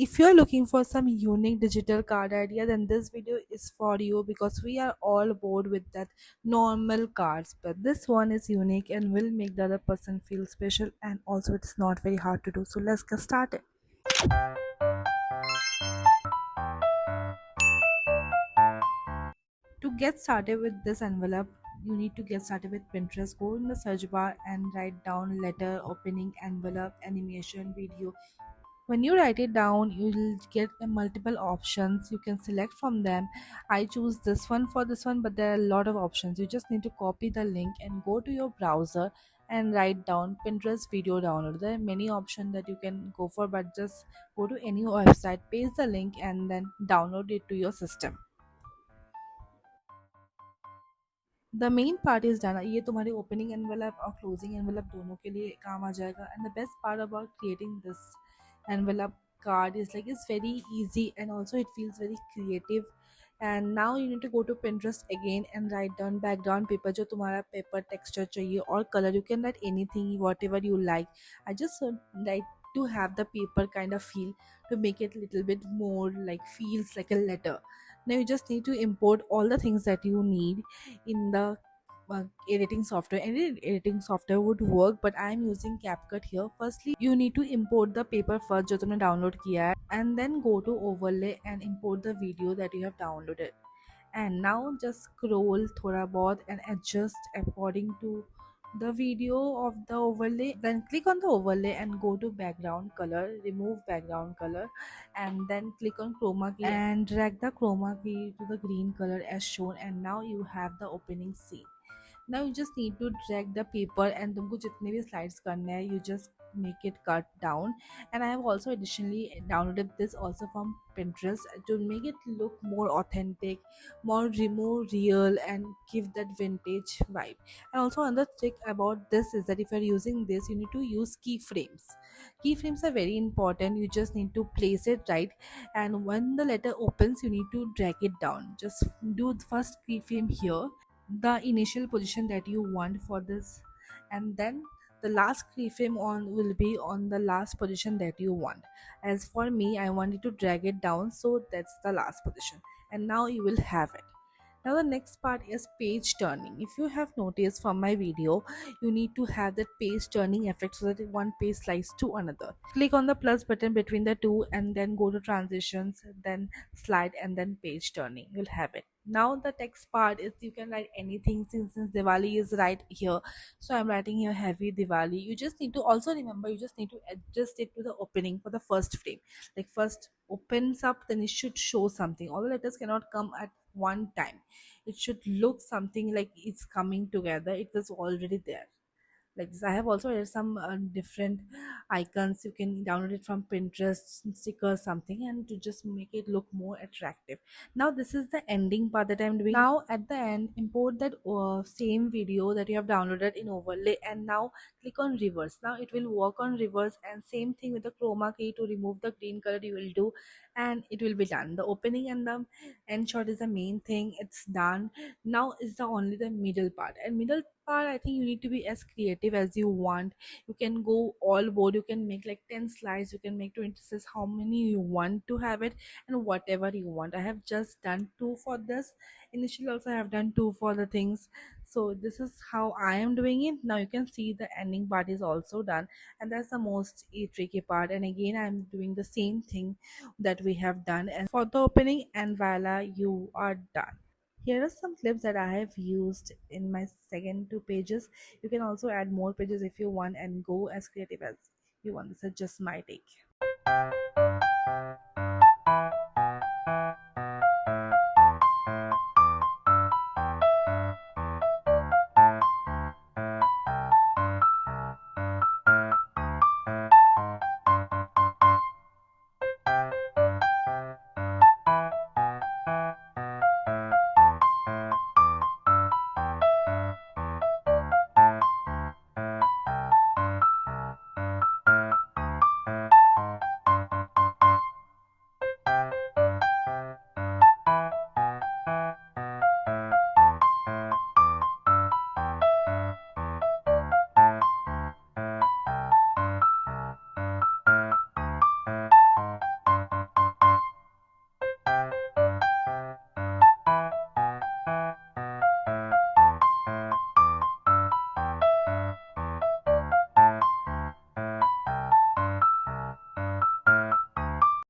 If you're looking for some unique digital card idea, then this video is for you, because we are all bored with that normal cards, but this one is unique and will make the other person feel special, and also it's not very hard to do. So let's get started. To get started with this envelope, you need to get started with Pinterest. Go in the search bar and write down letter, opening, envelope, animation, video. When you write it down, you will get a multiple options. You can select from them. I choose this one for this one, but there are a lot of options. You just need to copy the link and go to your browser and write down Pinterest video download. There are many options that you can go for, but just go to any website, paste the link, and then download it to your system. The main part is done. ये तुम्हारे opening envelope और closing envelope दोनों के लिए काम आ जाएगा. And the best part about creating this envelope card is like it's very easy, and also it feels very creative. And now you need to go to Pinterest again and write down background paper, जो तुम्हारा paper texture चाहिए, और color. You can write anything whatever you like. I just like to have the paper kind of feel, to make it a little bit more like feels like a letter. Now you just need to import all the things that you need in the editing software. Any editing software would work, but I am using CapCut here. Firstly, you need to import the paper first जो तुमने download किया है, and then go to overlay and import the video that you have downloaded. And now just scroll थोड़ा बहुत and adjust according to the video of the overlay. Then click on the overlay and go to background color, remove background color, and then click on chroma key and drag the chroma key to the green color as shown. And now you have the opening scene. Now you just need to drag the paper, and तुमको जितने भी slides करने हैं, you just make it cut down. And I have also additionally downloaded this also from Pinterest to make it look more authentic, more real, and give that vintage vibe. And also another trick about this is that if you're using this, you need to use keyframes. Keyframes are very important. You just need to place it right, and when the letter opens, you need to drag it down. Just do the first keyframe here, the initial position that you want for this, and then the last keyframe on will be on the last position that you want. As for me, I wanted to drag it down, so that's the last position, and now you will have it. Now the next part is page turning. If you have noticed from my video, you need to have that page turning effect so that one page slides to another. Click on the plus button between the two and then go to transitions, then slide, and then page turning. You'll have it. Now the text part is you can write anything, since Diwali is right here. So I'm writing here heavy Diwali. You just need to also remember, you just need to adjust it to the opening for the first frame. Like first opens up, then it should show something. All the letters cannot come at one time. It should look something like it's coming together. It was already there like this. I have also added some different icons. You can download it from Pinterest, stickers, something, and to just make it look more attractive. Now this is the ending part that I'm doing. Now at the end, import that same video that you have downloaded in overlay, and now click on reverse. Now it will work on reverse, and same thing with the chroma key to remove the green color you will do, and it will be done. The opening and the end shot is the main thing. It's done. Now is the only the middle part, and middle part I think you need to be as creative as you want. You can go all board. You can make like 10 slides, you can make 20 slides, how many you want to have it, and whatever you want. I have just done two for this. Initially also I have done two for the things. So this is how I am doing it. Now you can see the ending part is also done, and that's the most tricky part. And again, I'm doing the same thing that we have done, and for the opening, and voila, you are done. Here are some clips that I have used in my second two pages. You can also add more pages if you want and go as creative as you want. This is just my take.